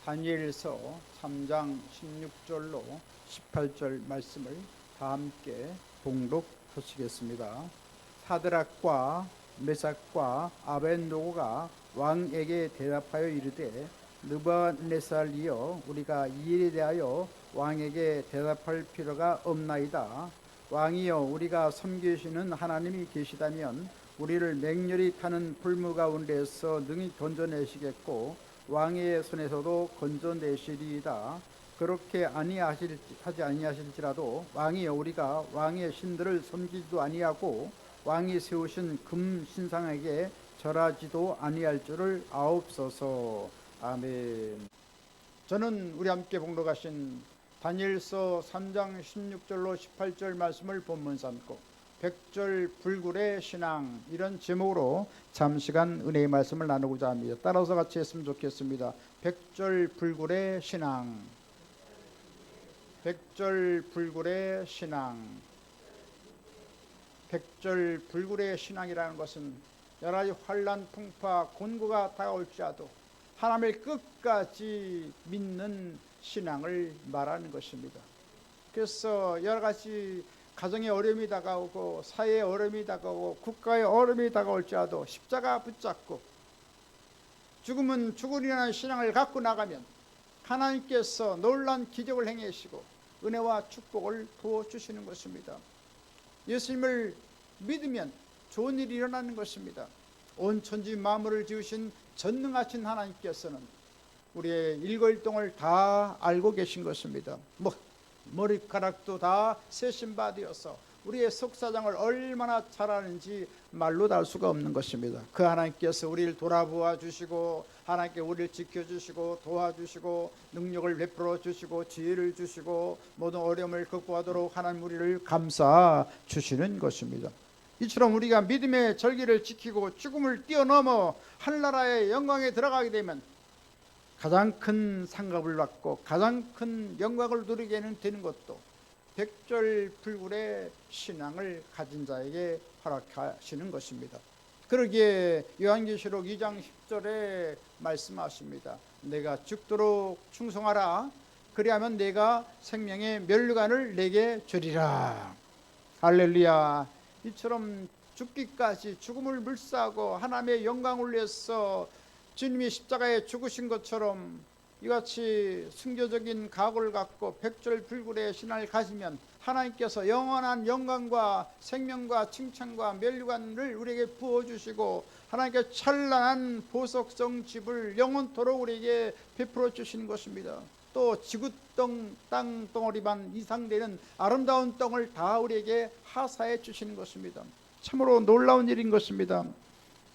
다니엘서 3장 16절로 18절 말씀을 다 함께 봉독하시겠습니다. 사드락과 메삭과 아벤노고가 왕에게 대답하여 이르되 느부갓네살이여, 우리가 이 일에 대하여 왕에게 대답할 필요가 없나이다. 왕이여, 우리가 섬기시는 하나님이 계시다면 우리를 맹렬히 타는 불무 가운데서 능히 건져내시겠고 왕의 손에서도 건져내시리이다. 그렇게 하지 아니하실지라도 왕이여, 우리가 왕의 신들을 섬기지도 아니하고 왕이 세우신 금 신상에게 절하지도 아니할 줄을 아옵소서. 아멘. 저는 우리 함께 봉독하신 다니엘서 3장 16절로 18절 말씀을 본문 삼고 백절 불굴의 신앙, 이런 제목으로 잠시간 은혜의 말씀을 나누고자 합니다. 따라서 같이 했으면 좋겠습니다. 백절 불굴의 신앙, 백절 불굴의 신앙. 백절 불굴의 신앙이라는 것은 여러 가지 환난, 풍파, 곤고가 다가올지라도 하나님을 끝까지 믿는 신앙을 말하는 것입니다. 그래서 여러 가지 가정의 어려움이 다가오고 사회의 어려움이 다가오고 국가의 어려움이 다가올지라도 십자가 붙잡고 죽으면 죽으리라는 신앙을 갖고 나가면 하나님께서 놀라운 기적을 행하시고 은혜와 축복을 부어주시는 것입니다. 예수님을 믿으면 좋은 일이 일어나는 것입니다. 온 천지 만물을 지으신 전능하신 하나님께서는 우리의 일거일동을 다 알고 계신 것입니다. 머리카락도 다 세신 바 되어서 우리의 속사정을 얼마나 잘 아는지 말로 다 할 수가 없는 것입니다. 그 하나님께서 우리를 돌아보아 주시고 하나님께 우리를 지켜주시고 도와주시고 능력을 베풀어 주시고 지혜를 주시고 모든 어려움을 극복하도록 하나님 우리를 감싸 주시는 것입니다. 이처럼 우리가 믿음의 절기를 지키고 죽음을 뛰어넘어 하늘나라의 영광에 들어가게 되면 가장 큰 상급을 받고 가장 큰 영광을 누리게 되는 것도 백절불굴의 신앙을 가진 자에게 허락하시는 것입니다. 그러기에 요한계시록 2장 10절에 말씀하십니다. 내가 죽도록 충성하라. 그리하면 내가 생명의 면류관을 내게 주리라. 할렐루야. 이처럼 죽기까지 죽음을 물사하고 하나님의 영광을 위해서 주님이 십자가에 죽으신 것처럼 이같이 순교적인 각오를 갖고 백절불굴의 신앙을 가지면 하나님께서 영원한 영광과 생명과 칭찬과 면류관을 우리에게 부어주시고 하나님께 찬란한 보석성 집을 영원토록 우리에게 베풀어 주시는 것입니다. 또 지구 땅 덩어리만 이상되는 아름다운 땅을 다 우리에게 하사해 주시는 것입니다. 참으로 놀라운 일인 것입니다.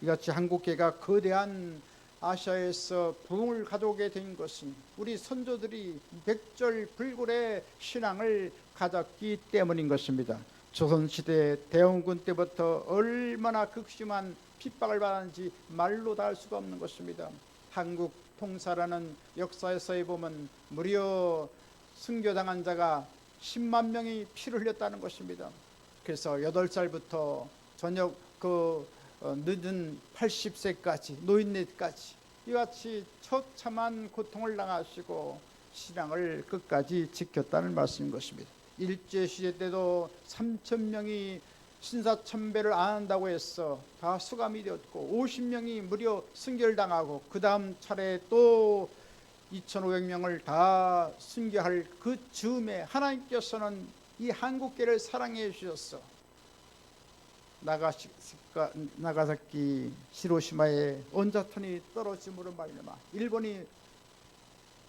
이같이 한국교회가 거대한 아시아에서 부흥을 가져오게 된 것은 우리 선조들이 백절불굴의 신앙을 가졌기 때문인 것입니다. 조선시대 대원군 때부터 얼마나 극심한 핍박을 받았는지 말로 다 할 수가 없는 것입니다. 한국 통사라는 역사에서 보면 무려 순교당한 자가 10만 명이 피를 흘렸다는 것입니다. 그래서 8살부터 저녁 늦은 80세까지 노인네까지 이같이 처참한 고통을 당하시고 신앙을 끝까지 지켰다는 말씀인 것입니다. 일제시대 때도 3,000명이 신사참배를 안 한다고 해서 다 수감이 되었고 50명이 무려 순결당하고 그 다음 차례 또 2,500명을 다 순교할 그 즈음에 하나님께서는 이 한국교회를 사랑해 주셔서 나가사키 히로시마에 온자탄이 떨어짐으로 말미암아 일본이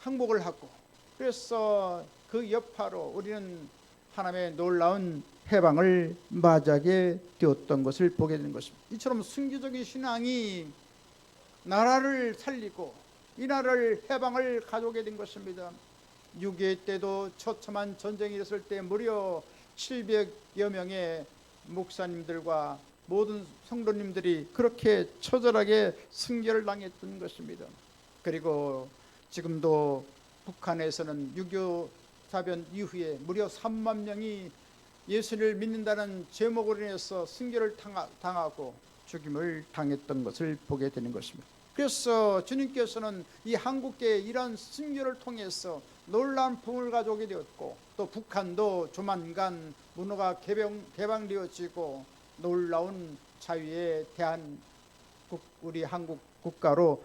항복을 하고 그래서 그 여파로 우리는 하나님의 놀라운 해방을 맞이하게 되었던 것을 보게 되는 것입니다. 이처럼 순교적인 신앙이 나라를 살리고 이 나라를 해방을 가져오게 된 것입니다. 6.25 때도 처참한 전쟁이 있었을 때 무려 700여 명의 목사님들과 모든 성도님들이 그렇게 처절하게 순교를 당했던 것입니다. 그리고 지금도 북한에서는 6.25 사변 이후에 무려 3만 명이 예수를 믿는다는 제목으로 인해서 순교를 당하고 죽임을 당했던 것을 보게 되는 것입니다. 그래서 주님께서는 이 한국계 이런 순교를 통해서 놀라운 부흥을 가져오게 되었고, 또 북한도 조만간 문호가 개방되어지고 놀라운 자유의 우리 한국 국가로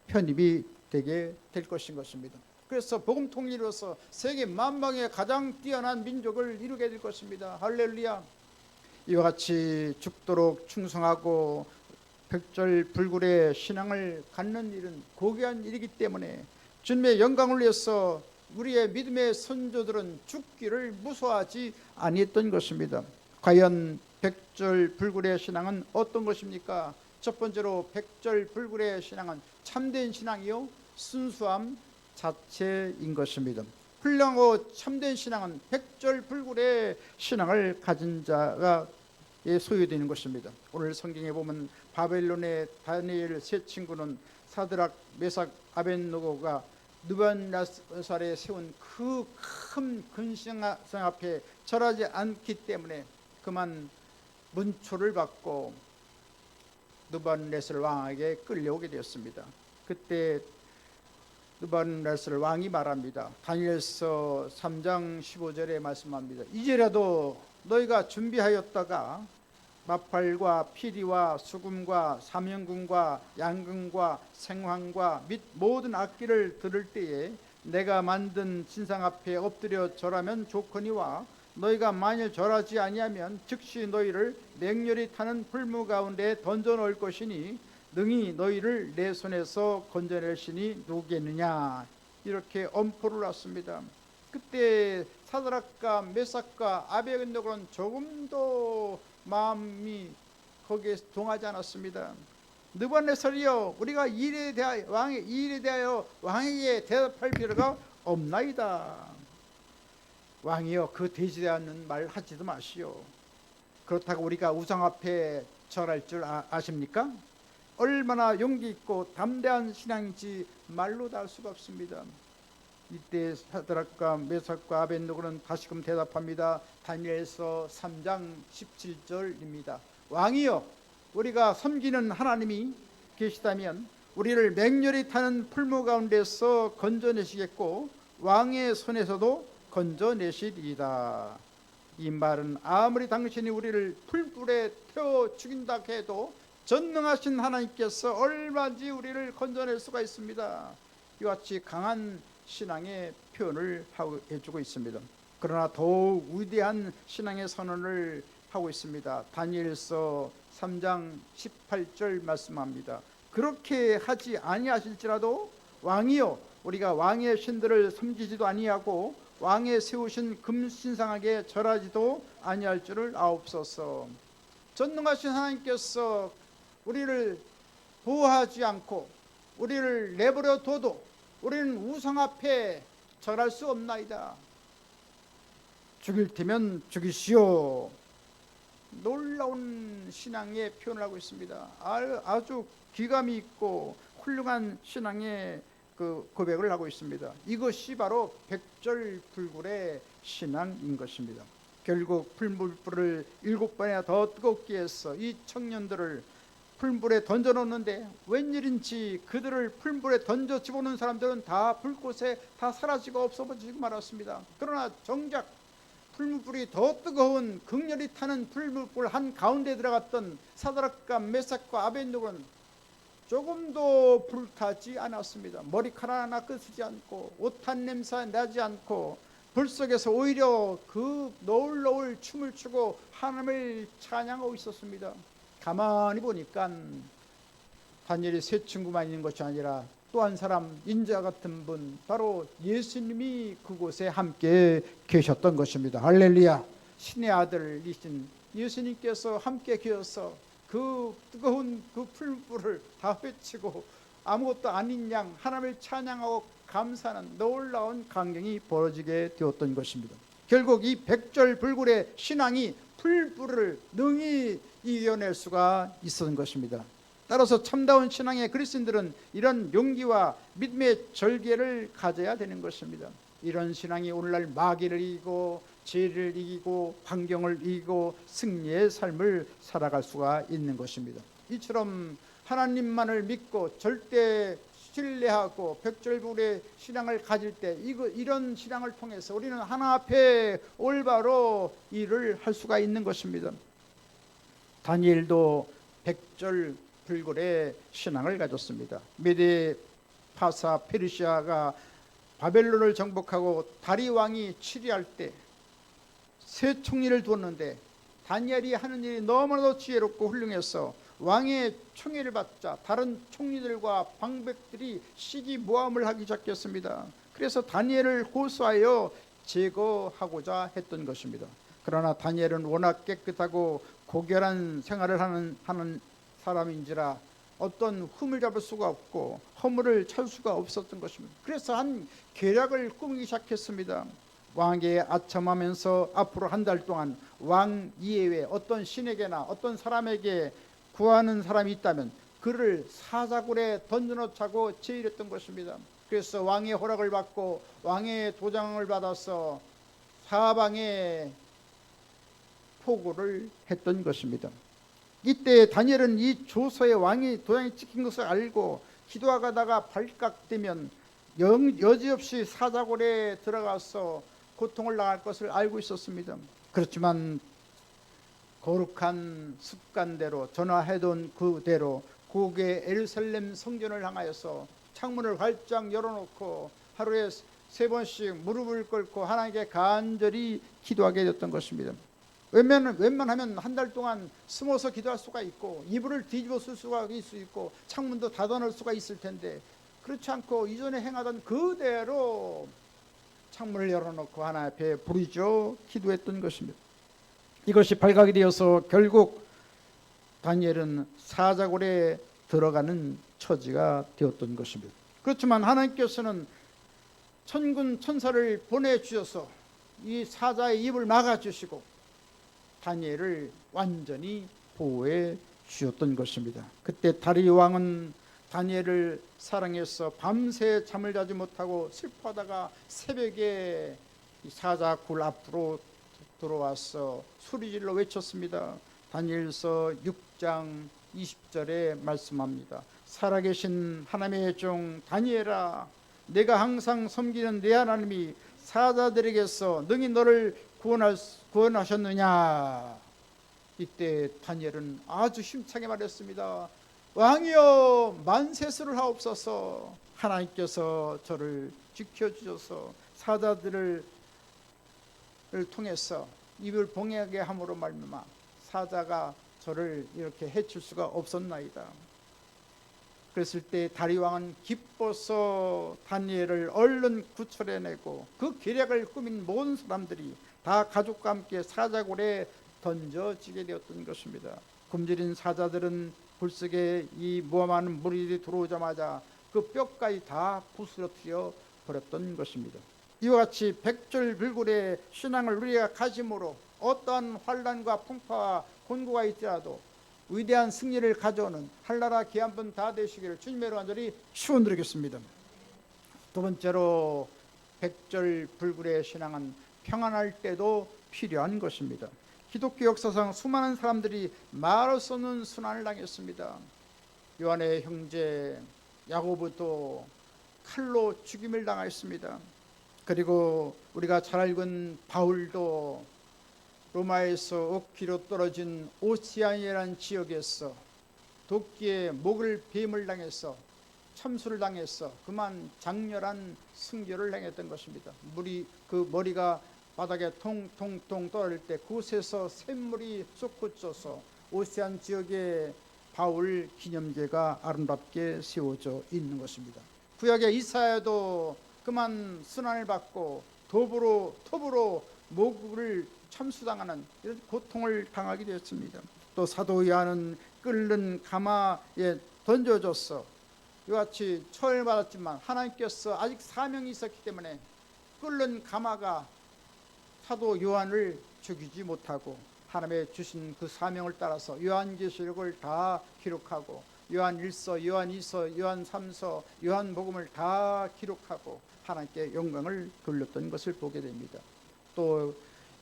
편입이 되게 될 것입니다. 그래서 복음 통일로서 세계 만방의 가장 뛰어난 민족을 이루게 될 것입니다. 할렐루야. 이와 같이 죽도록 충성하고 백절불굴의 신앙을 갖는 일은 고귀한 일이기 때문에 주님의 영광을 위해서 우리의 믿음의 선조들은 죽기를 무서워하지 아니했던 것입니다. 과연 백절불굴의 신앙은 어떤 것입니까? 첫 번째로 백절불굴의 신앙은 참된 신앙이요 순수함 자체인 것입니다. 훌륭하고 참된 신앙은 백절불굴의 신앙을 가진 자가 소유되는 것입니다. 오늘 성경에 보면 바벨론의 다니엘 세 친구는 사드락, 메삭, 아벳느고가 느부갓네살에 세운 그 큰 근심 앞에 절하지 않기 때문에 그만 문초를 받고 느부갓네살 왕에게 끌려오게 되었습니다. 그때 느부갓네살 왕이 말합니다. 다니엘서 3장 15절에 말씀합니다. 이제라도 너희가 준비하였다가 마팔과 피리와 수금과 사명금과 양금과 생황과 및 모든 악기를 들을 때에 내가 만든 진상 앞에 엎드려 절하면 좋거니와 너희가 만일 절하지 아니하면 즉시 너희를 맹렬히 타는 풀무 가운데 던져 놓을 것이니 능히 너희를 내 손에서 건져낼 신이 누구겠느냐, 이렇게 엄포를 놨습니다. 그때 사드락과 메삭과 아벳느고는 조금도 마음이 거기에 동하지 않았습니다. 느부갓네살이여, 우리가 이 일에 대하여 왕에게 대답할 필요가 없나이다. 왕이여, 그 되지 않는 말 하지도 마시오. 그렇다고 우리가 우상 앞에 절할 줄 아십니까? 얼마나 용기 있고 담대한 신앙인지 말로 다 할 수가 없습니다. 이때 사드락과 메삭과 아벳느고는 다시금 대답합니다. 다니엘서 3장 17절입니다. 왕이여, 우리가 섬기는 하나님이 계시다면 우리를 맹렬히 타는 풀무 가운데서 건져내시겠고 왕의 손에서도 건져내시리이다. 이 말은 아무리 당신이 우리를 풀불에 태워 죽인다 해도 전능하신 하나님께서 얼마든지 우리를 건져낼 수가 있습니다. 이와 같이 강한 신앙의 표현을 해주고 있습니다. 그러나 더욱 위대한 신앙의 선언을 하고 있습니다. 다니엘서 3장 18절 말씀합니다. 그렇게 하지 아니하실지라도 왕이여, 우리가 왕의 신들을 섬기지도 아니하고 왕의 세우신 금신상에게 절하지도 아니할 줄을 아옵소서. 전능하신 하나님께서 우리를 보호하지 않고 우리를 내버려 둬도 우리는 우상 앞에 절할 수 없나이다. 죽일 테면 죽이시오. 놀라운 신앙의 표현을 하고 있습니다. 아주 귀감이 있고 훌륭한 신앙의 고백을 하고 있습니다. 이것이 바로 백절불굴의 신앙인 것입니다. 결국 풀무불을 7번이나 더 뜨겁게 해서 이 청년들을 풀불에 던져놓는데 웬일인지 그들을 풀불에 던져 집어넣는 사람들은 다 불꽃에 다 사라지고 없어지고 말았습니다. 그러나 정작 풀무불이 더 뜨거운 극렬히 타는 풀무불 한가운데 들어갔던 사드락과 메삭과 아벳느고는 조금도 불타지 않았습니다. 머리카락 하나 끄스지 않고 옷한 냄새 나지 않고 불 속에서 오히려 그 노을 춤을 추고 하나님을 찬양하고 있었습니다. 가만히 보니까 다니엘이 세 친구만 있는 것이 아니라 또 한 사람, 인자 같은 분, 바로 예수님이 그곳에 함께 계셨던 것입니다. 할렐루야. 신의 아들이신 예수님께서 함께 계셔서 그 뜨거운 그 풀불을 다 헤치고 아무것도 아닌 양 하나님을 찬양하고 감사하는 놀라운 광경이 벌어지게 되었던 것입니다. 결국 이 백절불굴의 신앙이 풀불을 능히 이겨낼 수가 있었던 것입니다. 따라서 참다운 신앙의 그리스도인들은 이런 용기와 믿음의 절개를 가져야 되는 것입니다. 이런 신앙이 오늘날 마귀를 이기고 죄를 이기고 환경을 이기고 승리의 삶을 살아갈 수가 있는 것입니다. 이처럼 하나님만을 믿고 절대 신뢰하고 백절불의 신앙을 가질 때 이런 신앙을 통해서 우리는 하나 앞에 올바로 일을 할 수가 있는 것입니다. 다니엘도 백절불굴의 신앙을 가졌습니다. 메데 파사 페르시아가 바벨론을 정복하고 다리 왕이 치리할 때 세 총리를 두었는데 다니엘이 하는 일이 너무나도 지혜롭고 훌륭해서 왕의 총애를 받자 다른 총리들과 방백들이 시기모함을 하기 시작했습니다. 그래서 다니엘을 고소하여 제거하고자 했던 것입니다. 그러나 다니엘은 워낙 깨끗하고 고결한 생활을 하는 사람인지라 어떤 흠을 잡을 수가 없고 허물을 찾을 수가 없었던 것입니다. 그래서 한 계략을 꾸미기 시작했습니다. 왕에게 아첨하면서 앞으로 한 달 동안 왕 이외에 어떤 신에게나 어떤 사람에게 구하는 사람이 있다면 그를 사자굴에 던져놓자고 제의했던 것입니다. 그래서 왕의 허락을 받고 왕의 도장을 받아서 사방에 포고를 했던 것입니다. 이때 다니엘은 이 조서에 왕이 도장이 찍힌 것을 알고 기도하다가 발각되면 여지없이 사자굴에 들어가서 고통을 당할 것을 알고 있었습니다. 그렇지만 거룩한 습관대로 전화해둔 그대로 고개 예루살렘 성전을 향하여서 창문을 활짝 열어놓고 하루에 3번씩 무릎을 꿇고 하나님께 간절히 기도하게 됐던 것입니다. 웬만하면 한 달 동안 숨어서 기도할 수가 있고 이불을 뒤집어 쓸 수가 있고 창문도 닫아놓을 수가 있을 텐데 그렇지 않고 이전에 행하던 그대로 창문을 열어놓고 하나님 앞에 부르짖어 기도했던 것입니다. 이것이 발각이 되어서 결국 다니엘은 사자굴에 들어가는 처지가 되었던 것입니다. 그렇지만 하나님께서는 천군 천사를 보내주셔서 이 사자의 입을 막아주시고 다니엘을 완전히 보호해 주셨던 것입니다. 그때 다리 왕은 다니엘을 사랑해서 밤새 잠을 자지 못하고 슬퍼하다가 새벽에 사자굴 앞으로 들어와서 소리질러 외쳤습니다. 다니엘서 6장 20절에 말씀합니다. 살아계신 하나님의 종 다니엘아, 내가 항상 섬기는 내 하나님이 사자들에게서 능히 너를 구원하셨느냐. 이때 다니엘은 아주 힘차게 말했습니다. 왕이여, 만세수를 하옵소서. 하나님께서 저를 지켜주셔서 사자들을 통해서 입을 봉하게 함으로 말미암아 사자가 저를 이렇게 해칠 수가 없었나이다. 그랬을 때 다리왕은 기뻐서 다니엘을 얼른 구출해내고 그 계략을 꾸민 모든 사람들이 다 가족과 함께 사자굴에 던져지게 되었던 것입니다. 굶주린 사자들은 굴속에 이 모함하는 무리들이 들어오자마자 그 뼈까지 다 부스러뜨려 버렸던 것입니다. 이와 같이 백절불굴의 신앙을 우리가 가짐으로 어떠한 환난과 풍파와 곤고가 있더라도 위대한 승리를 가져오는 한나라 기한번 다 되시기를 주님의 간절히 축원드리겠습니다. 두 번째로 백절불굴의 신앙은 평안할 때도 필요한 것입니다. 기독교 역사상 수많은 사람들이 말할 수 없는 순환을 당했습니다. 요한의 형제 야고보도 칼로 죽임을 당했습니다. 그리고 우리가 잘 알고 있는 바울도 로마에서 5km 떨어진 오시아니아라는 지역에서 도끼에 목을 뱀을 당해서 참수를 당해서 그만 장렬한 순교를 행했던 것입니다. 그 머리가 바닥에 통통통 떨어질 때 그곳에서 샘물이 솟구쳐서 오세안 지역의 바울 기념계가 아름답게 세워져 있는 것입니다. 구약의 이사야도 그만 순환을 받고 톱으로 목을 참수당하는 이런 고통을 당하게 되었습니다. 또 사도 요한은 끓는 가마에 던져졌어. 이와 같이 처형을 받았지만 하나님께서 아직 사명이 있었기 때문에 끓는 가마가 사도 요한을 죽이지 못하고 하나님의 주신 그 사명을 따라서 요한계시록을 다 기록하고 요한 1서, 요한 2서, 요한 3서, 요한복음을 다 기록하고 하나님께 영광을 돌렸던 것을 보게 됩니다. 또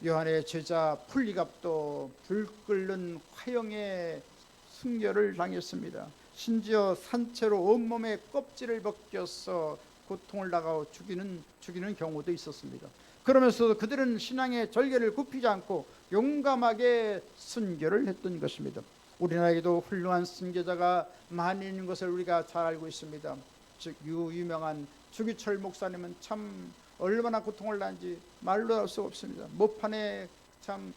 요한의 제자 풀리갑도 불 끓는 화형의 순교를 당했습니다. 심지어 산채로 온몸에 껍질을 벗겨서 고통을 당하고 죽이는 경우도 있었습니다. 그러면서도 그들은 신앙의 절개를 굽히지 않고 용감하게 순교를 했던 것입니다. 우리나라에도 훌륭한 순교자가 많이 있는 것을 우리가 잘 알고 있습니다. 즉 유명한 주기철 목사님은 참 얼마나 고통을 당한지 말로 할 수가 없습니다. 모판에 참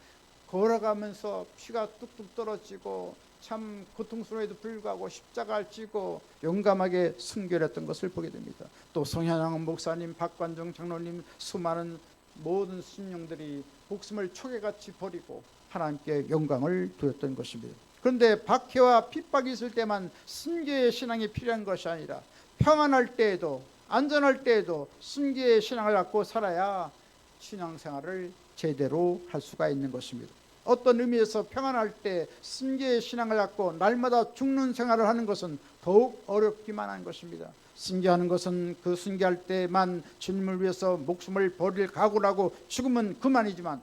걸어가면서 피가 뚝뚝 떨어지고 참 고통스러움에도 불구하고 십자가를 쥐고 용감하게 순교를 했던 것을 보게 됩니다. 또 송현양 목사님, 박관정 장로님, 수많은 모든 신령들이 목숨을 초계같이 버리고 하나님께 영광을 두었던 것입니다. 그런데 박해와 핍박이 있을 때만 순교의 신앙이 필요한 것이 아니라 평안할 때에도 안전할 때에도 순교의 신앙을 갖고 살아야 신앙생활을 제대로 할 수가 있는 것입니다. 어떤 의미에서 평안할 때 순교의 신앙을 갖고 날마다 죽는 생활을 하는 것은 더욱 어렵기만 한 것입니다. 순교하는 것은 그 순교할 때만 주님을 위해서 목숨을 버릴 각오라고 죽으면 그만이지만,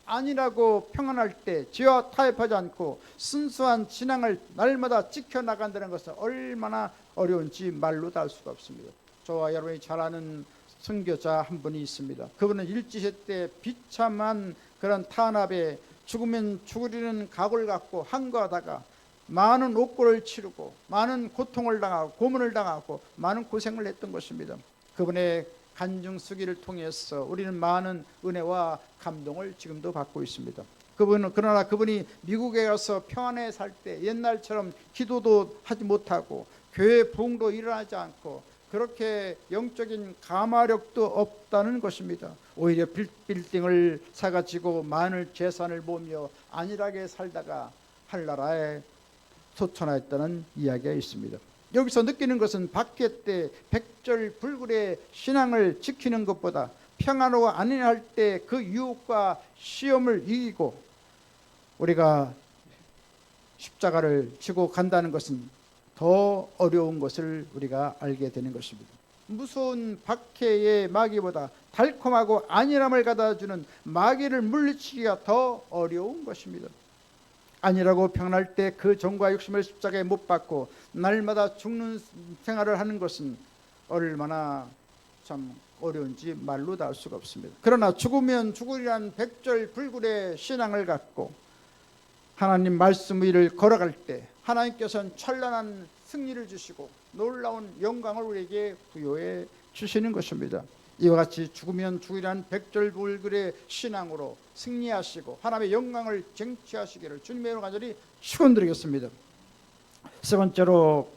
아니라고 평안할 때 죄와 타협하지 않고 순수한 신앙을 날마다 지켜나간다는 것은 얼마나 어려운지 말로 다 할 수가 없습니다. 저와 여러분이 잘 아는 선교자 한 분이 있습니다. 그분은 일제시대 때 비참한 그런 탄압에 죽으면 죽으리는 각오를 갖고 항거하다가 많은 옥고를 치르고 많은 고통을 당하고 고문을 당하고 많은 고생을 했던 것입니다. 그분의 간증쓰기를 통해서 우리는 많은 은혜와 감동을 지금도 받고 있습니다. 그러나 그분이 미국에 가서 평안에 살 때 옛날처럼 기도도 하지 못하고 교회 부흥도 일어나지 않고 그렇게 영적인 감화력도 없다는 것입니다. 오히려 빌딩을 사가지고 많은 재산을 모으며 안일하게 살다가 한나라에 소천하였다는 이야기가 있습니다. 여기서 느끼는 것은 박해 때 백절불굴의 신앙을 지키는 것보다 평안하고 안일할 때 그 유혹과 시험을 이기고 우리가 십자가를 지고 간다는 것은 더 어려운 것을 우리가 알게 되는 것입니다. 무서운 박해의 마귀보다 달콤하고 안일함을 가져다주는 마귀를 물리치기가 더 어려운 것입니다. 아니라고 평안할 때 그 정과 욕심을 십자가에 못 박고 날마다 죽는 생활을 하는 것은 얼마나 참 어려운지 말로 다 할 수가 없습니다. 그러나 죽으면 죽으리란 백절불굴의 신앙을 갖고 하나님 말씀 위를 걸어갈 때 하나님께서는 찬란한 승리를 주시고 놀라운 영광을 우리에게 부여해 주시는 것입니다. 이와 같이 죽으면 죽으리란 백절불굴의 신앙으로 승리하시고 하나님의 영광을 쟁취하시기를 주님의 이름으로 간절히 축원드리겠습니다. 세 번째로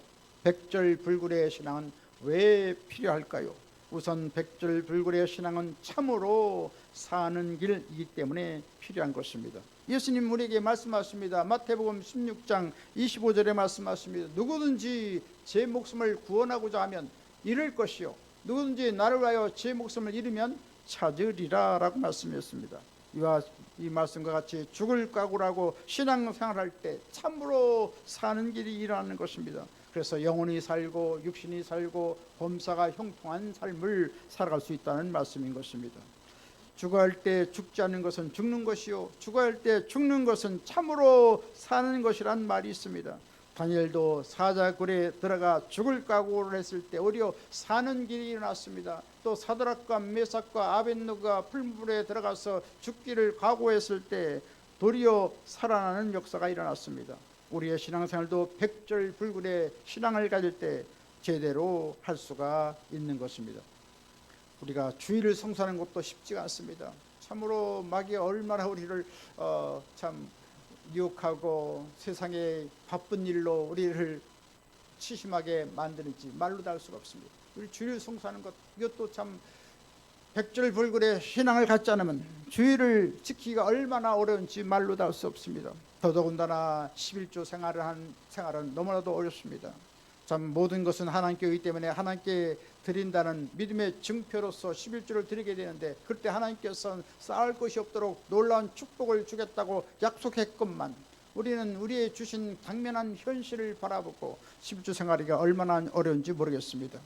백절불굴의 신앙은 왜 필요할까요? 우선 백절불굴의 신앙은 참으로 사는 길이기 때문에 필요한 것입니다. 예수님 우리에게 말씀하십니다. 마태복음 16장 25절에 말씀하십니다. 누구든지 제 목숨을 구원하고자 하면 잃을 것이요 누구든지 나를 위하여 제 목숨을 잃으면 찾으리라 라고 말씀했습니다. 이 말씀과 같이 죽을 각오라고 신앙생활할 때 참으로 사는 길이 일어나는 것입니다. 그래서 영혼이 살고 육신이 살고 범사가 형통한 삶을 살아갈 수 있다는 말씀인 것입니다. 죽어야 할 때 죽지 않는 것은 죽는 것이요 죽어야 할 때 죽는 것은 참으로 사는 것이란 말이 있습니다. 다니엘도 사자굴에 들어가 죽을 각오를 했을 때 오히려 사는 길이 일어났습니다. 또 사드락과 메삭과 아벳느고가 풀물에 들어가서 죽기를 각오했을 때 도리어 살아나는 역사가 일어났습니다. 우리의 신앙생활도 백절불굴의 신앙을 가질 때 제대로 할 수가 있는 것입니다. 우리가 주일을 성수하는 것도 쉽지가 않습니다. 참으로 마귀가 얼마나 우리를 참 유혹하고 세상의 바쁜 일로 우리를 치심하게 만드는지 말로 다 할 수가 없습니다. 우리 주일 성수하는 것 이것도 참 백절불굴의 신앙을 갖지 않으면 주일을 지키기가 얼마나 어려운지 말로 다 할 수 없습니다. 더더군다나 11조 생활을 한 생활은 너무나도 어렵습니다. 참 모든 것은 하나님께 의기 때문에 하나님께 드린다는 믿음의 증표로서 11조를 드리게 되는데 그때 하나님께서는 쌓을 것이 없도록 놀라운 축복을 주겠다고 약속했건만 우리는 우리의 주신 당면한 현실을 바라보고 11조 생활이가 얼마나 어려운지 모르겠습니다.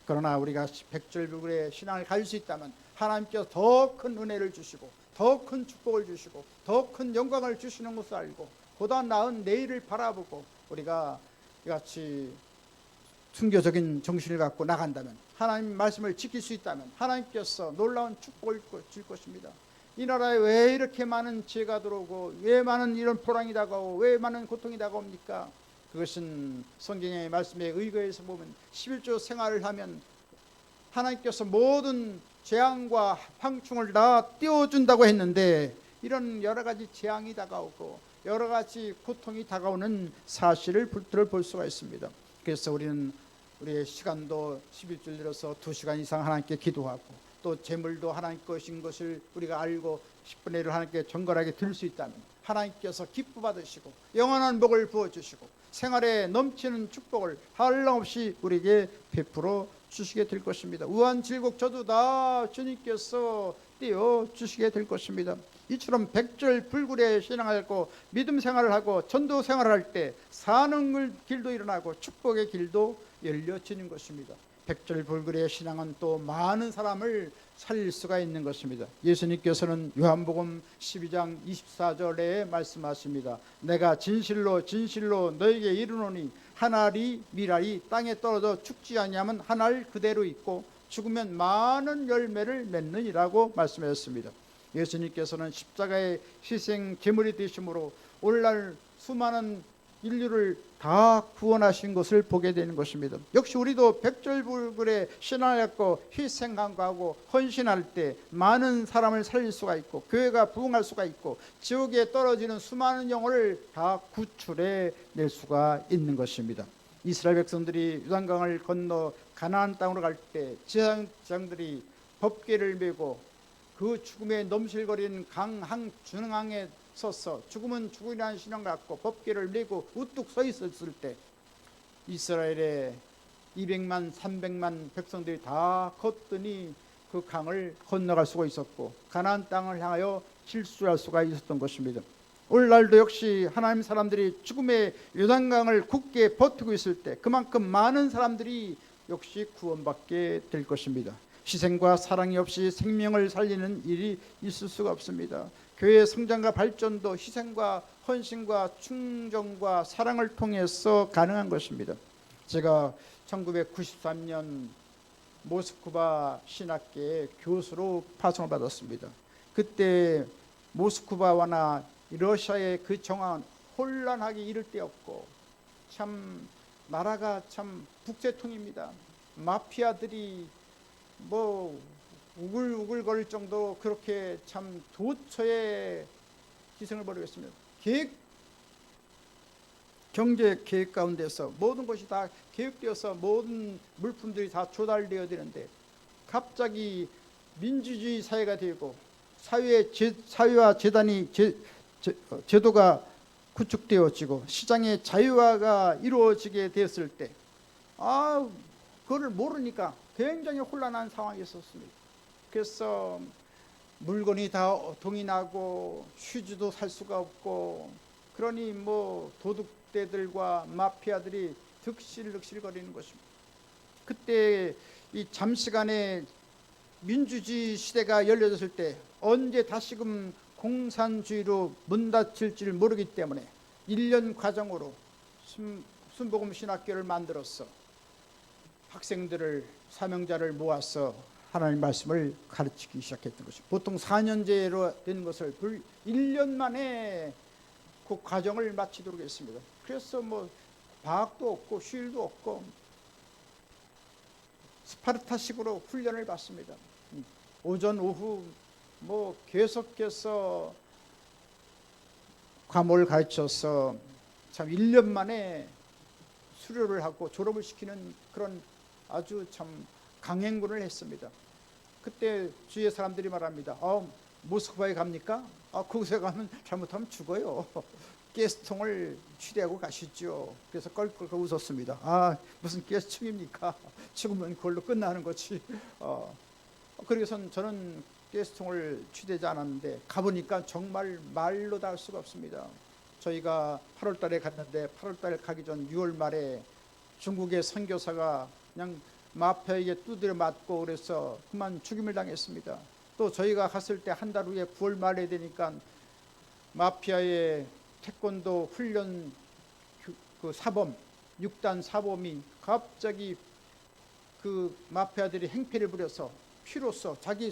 그러나 우리가 백절불굴의 신앙을 가질 수 있다면 하나님께서 더 큰 은혜를 주시고 더 큰 축복을 주시고 더 큰 영광을 주시는 것을 알고 보다 나은 내일을 바라보고 우리가 이같이 순교적인 정신을 갖고 나간다면, 하나님 말씀을 지킬 수 있다면 하나님께서 놀라운 축복을 줄 것입니다. 이 나라에 왜 이렇게 많은 죄가 들어오고 왜 많은 이런 포랑이 다가오고 왜 많은 고통이 다가옵니까? 그것은 성경의 말씀에 의거해서 보면 11조 생활을 하면 하나님께서 모든 재앙과 황충을 다 띄워준다고 했는데, 이런 여러 가지 재앙이 다가오고 여러 가지 고통이 다가오는 사실을 볼 수가 있습니다. 그래서 우리는 우리의 시간도 11줄 들어서 2시간 이상 하나님께 기도하고, 또 재물도 하나님 것인 것을 우리가 알고 10분의 1을 하나님께 정결하게 드릴 수 있다면 하나님께서 기뻐 받으시고 영원한 복을 부어주시고 생활에 넘치는 축복을 한량없이 우리에게 베풀어 주시게 될 것입니다. 우한 질곡 저도 다 주님께서 띄워 주시게 될 것입니다. 이처럼 백절불굴의 신앙하고 믿음 생활을 하고 전도 생활을 할 때 사는 길도 일어나고 축복의 길도 열려지는 것입니다. 백절불굴의 신앙은 또 많은 사람을 살릴 수가 있는 것입니다. 예수님께서는 요한복음 12장 24절에 말씀하십니다. 내가 진실로 진실로 너에게 이르노니 한 알이 밀알이 땅에 떨어져 죽지 아니하면 한 알 그대로 있고 죽으면 많은 열매를 맺느니라고 말씀하셨습니다. 예수님께서는 십자가의 희생 제물이 되심으로 오늘날 수많은 인류를 다 구원하신 것을 보게 되는 것입니다. 역시 우리도 백절불굴의 신앙하고 희생하고 헌신할 때 많은 사람을 살릴 수가 있고 교회가 부흥할 수가 있고 지옥에 떨어지는 수많은 영혼을 다 구출해 낼 수가 있는 것입니다. 이스라엘 백성들이 요단강을 건너 가나안 땅으로 갈 때 제사장들이 법궤를 메고 그 죽음에 넘실거리는 강항 중앙에 서서 죽으면 죽으리라는 신앙 갖고 법궤를 메고 우뚝 서 있었을 때 이스라엘의 200만 300만 백성들이 다 걷더니 그 강을 건너갈 수가 있었고 가나안 땅을 향하여 질주할 수가 있었던 것입니다. 오늘날도 역시 하나님 사람들이 죽음의 요단강을 굳게 버티고 있을 때 그만큼 많은 사람들이 역시 구원받게 될 것입니다. 희생과 사랑이 없이 생명을 살리는 일이 있을 수가 없습니다. 교회의 성장과 발전도 희생과 헌신과 충정과 사랑을 통해서 가능한 것입니다. 제가 1993년 모스크바 신학계의 교수로 파송을 받았습니다. 그때 모스크바와나 러시아의 그 정황은 혼란하기 이를 데 없고 참 나라가 참 북새통입니다. 마피아들이 뭐 우글우글거릴 정도로 그렇게 참 도처에 희생을 벌이고 있습니다. 경제 계획 가운데서 모든 것이 다 계획되어서 모든 물품들이 다 조달되어야 되는데 갑자기 민주주의 사회가 되고 사회와 제도가 구축되어지고 시장의 자유화가 이루어지게 되었을 때 그거를 모르니까 굉장히 혼란한 상황이 있었습니다. 그래서 물건이 다 동인하고 휴지도 살 수가 없고 그러니 뭐 도둑대들과 마피아들이 득실득실거리는 것입니다. 그때 이 잠시간에 민주주의 시대가 열려졌을 때 언제 다시금 공산주의로 문 닫힐지를 모르기 때문에 1년 과정으로 순복음 신학교를 만들어서 학생들을 사명자를 모아서 하나님 말씀을 가르치기 시작했던 것입니다. 보통 4년제로 된 것을 1년 만에 그 과정을 마치도록 했습니다. 그래서 뭐 방학도 없고 휴일도 없고 스파르타식으로 훈련을 받습니다. 오전 오후 뭐 계속해서 과목을 가르쳐서 참 1년 만에 수료를 하고 졸업을 시키는 그런 아주 참 강행군을 했습니다. 그때 주위의 사람들이 말합니다. 모스크바에 갑니까? 거기서 가면 잘못하면 죽어요. 가스통을 취대하고 가시죠. 그래서 껄껄 웃었습니다. 무슨 가스통입니까? 죽으면 그걸로 끝나는 거지. 그래서 저는 가스통을 취대하지 않았는데 가보니까 정말 말로 다 할 수가 없습니다. 저희가 8월 달에 갔는데 8월 달 가기 전 6월 말에 중국의 선교사가 그냥 마피아에게 두드려 맞고 그래서 그만 죽임을 당했습니다. 또 저희가 갔을 때 한 달 후에 9월 말에 되니까 마피아의 태권도 훈련 그 사범 육단 사범이 갑자기 그 마피아들이 행패를 부려서 피로써 자기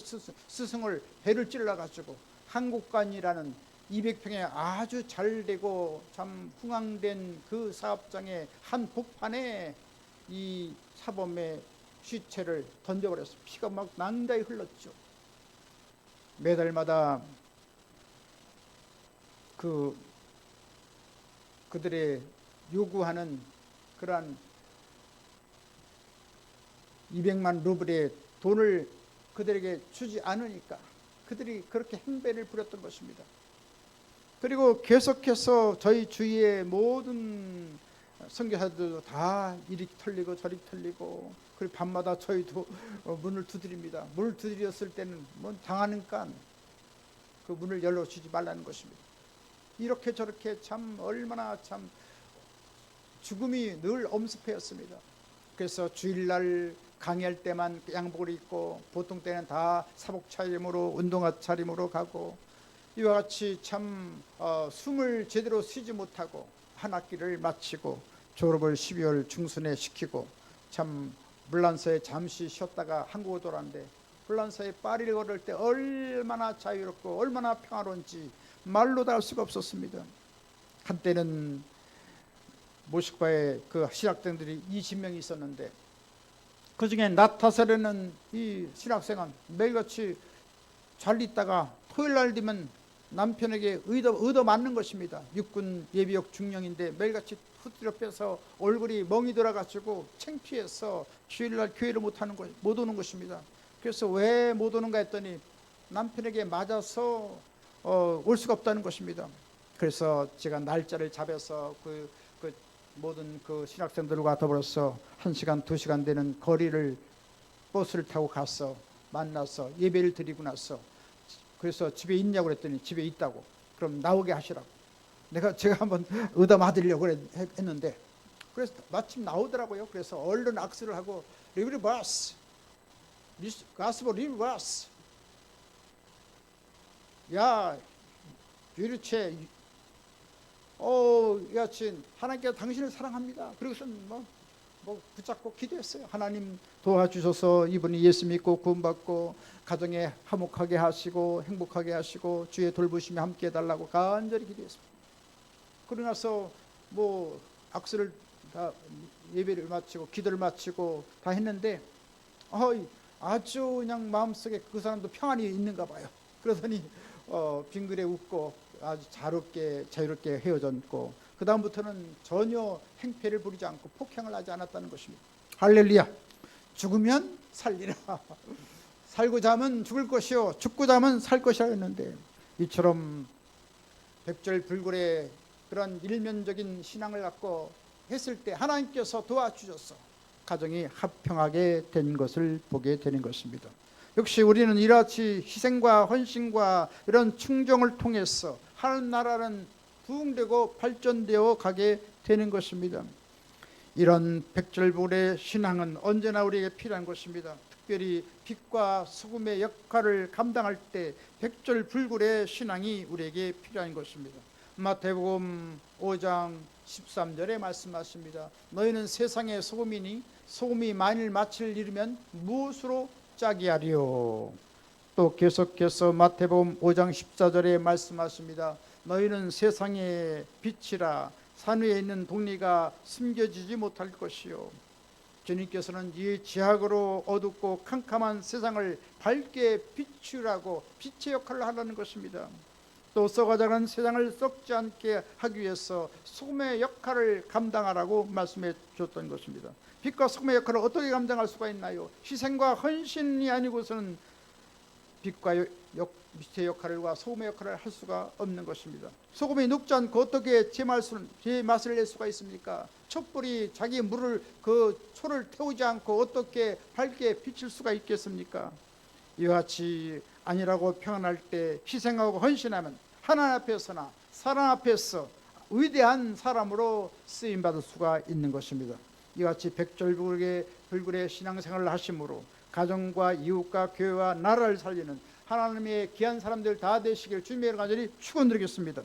스승을 배를 찔러가지고 한국관이라는 200평에 아주 잘되고 참 흥황된 그 사업장의 한 복판에 이 사범의 시체를 던져버렸어. 피가 막 낭자히 흘렀죠. 매달마다 그들의 요구하는 그러한 200만 루블의 돈을 그들에게 주지 않으니까 그들이 그렇게 행배를 부렸던 것입니다. 그리고 계속해서 저희 주위의 모든 선교사들도 다 이리 털리고 저리 털리고, 그리고 밤마다 저희도 문을 두드립니다. 문을 두드렸을 때는 뭐 당하니까 그 문을 열어주지 말라는 것입니다. 이렇게 저렇게 참 얼마나 참 죽음이 늘 엄습해였습니다. 그래서 주일날 강의할 때만 양복을 입고 보통 때는 다 사복 차림으로 운동화 차림으로 가고, 이와 같이 참 숨을 제대로 쉬지 못하고 한 학기를 마치고 졸업을 12월 중순에 시키고 참 불란서에 잠시 쉬었다가 한국으로 돌아왔는데, 불란서에 파리를 걸을 때 얼마나 자유롭고 얼마나 평화로운지 말로 다 할 수가 없었습니다. 한때는 모스크바에 그 신학생들이 20명이 있었는데 그 중에 나타사라는 이 신학생은 매일같이 잘 있다가 토요일날 되면 남편에게 얻어 맞는 것입니다. 육군 예비역 중령인데 매일같이 후드려 빼서 얼굴이 멍이 들어가지고 창피해서 주일날 교회를 못 오는 것입니다. 그래서 왜 못 오는가 했더니 남편에게 맞아서 올 수가 없다는 것입니다. 그래서 제가 날짜를 잡아서 그 모든 그 신학생들과 더불어서 1시간 2시간 되는 거리를 버스를 타고 가서 만나서 예배를 드리고 나서, 그래서 집에 있냐고 그랬더니 집에 있다고. 그럼 나오게 하시라고. 제가 한번 얻어 맞으려고 했는데, 그래서 마침 나오더라고요. 그래서 얼른 악수를 하고 리브리버스 가스보 리브리버스, 야 유리체, 여친 하나님께서 당신을 사랑합니다. 그리고선 뭐 붙잡고 기도했어요. 하나님 도와주셔서 이분이 예수 믿고 구원받고 가정에 화목하게 하시고 행복하게 하시고 주의 돌보심에 함께 해달라고 간절히 기도했습니다. 그러고 나서 뭐 악수를 다 예배를 마치고 기도를 마치고 다 했는데 아주 그냥 마음속에 그 사람도 평안이 있는가 봐요. 그러더니 빙그레 웃고 아주 자유롭게 헤어졌고, 그 다음부터는 전혀 행패를 부리지 않고 폭행을 하지 않았다는 것입니다. 할렐루야. 죽으면 살리라. 살고자 하면 죽을 것이요 죽고자 하면 살 것이라 했는데, 이처럼 백절불굴의 그런 일면적인 신앙을 갖고 했을 때 하나님께서 도와주셔서 가정이 화평하게 된 것을 보게 되는 것입니다. 역시 우리는 이같이 희생과 헌신과 이런 충정을 통해서 하나님 나라는 부흥되고 발전되어 가게 되는 것입니다. 이런 백절불의 신앙은 언제나 우리에게 필요한 것입니다. 특별히 빛과 소금의 역할을 감당할 때 백절불굴의 신앙이 우리에게 필요한 것입니다. 마태복음 5장 13절에 말씀하십니다. 너희는 세상의 소금이니 소금이 만일 마취를 잃으면 무엇으로 짜게 하리요. 또 계속해서 마태복음 5장 14절에 말씀하십니다. 너희는 세상의 빛이라 산 위에 있는 동리가 숨겨지지 못할 것이요. 주님께서는 이 지학으로 어둡고 캄캄한 세상을 밝게 비추라고 빛의 역할을 하라는 것입니다. 또 썩어가는 세상을 썩지 않게 하기 위해서 소금의 역할을 감당하라고 말씀해 주셨던 것입니다. 빛과 소금의 역할을 어떻게 감당할 수가 있나요? 희생과 헌신이 아니고서는 빛과 빛의 역할과 소금의 역할을 할 수가 없는 것입니다. 소금이 녹지 않고 어떻게 제 맛을 낼 수가 있습니까? 촛불이 자기 그 초를 태우지 않고 어떻게 밝게 비칠 수가 있겠습니까? 이와 같이 아니라고 평안할 때 희생하고 헌신하면 하나님 앞에서나 사람 앞에서 위대한 사람으로 쓰임받을 수가 있는 것입니다. 이와 같이 백절불굴의 신앙생활을 하심으로 가정과 이웃과 교회와 나라를 살리는 하나님의 귀한 사람들 다 되시길 주님의 이름으로 간절히 축원드리겠습니다.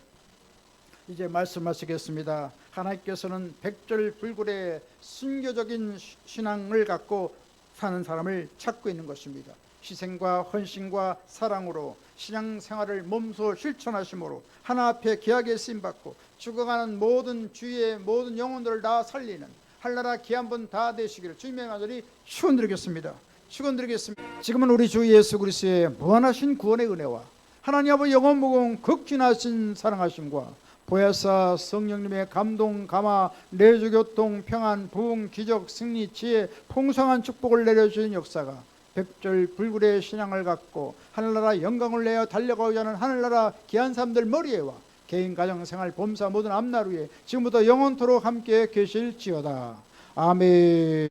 이제 말씀하시겠습니다. 하나님께서는 백절불굴의 순교적인 신앙을 갖고 사는 사람을 찾고 있는 것입니다. 희생과 헌신과 사랑으로 신앙생활을 몸소 실천하심으로 하나 앞에 귀하게 쓰임받고 죽어가는 모든 주위의 모든 영혼들을 다 살리는 한나라 귀한 분 다 되시기를 주님의 간절히 축원드리겠습니다. 축원드리겠습니다. 지금은 우리 주 예수 그리스도의 무한하신 구원의 은혜와 하나님 아버지 영원무궁 극진하신 사랑하심과 보혜사 성령님의 감동, 감화, 내주교통, 평안, 부흥, 기적, 승리, 지혜, 풍성한 축복을 내려주신 역사가 백절불굴의 신앙을 갖고 하늘나라 영광을 내어 달려가고자 하는 하늘나라 귀한 사람들 머리에와 개인 가정생활 범사 모든 앞날 위에 지금부터 영원토록 함께 계실지어다. 아멘.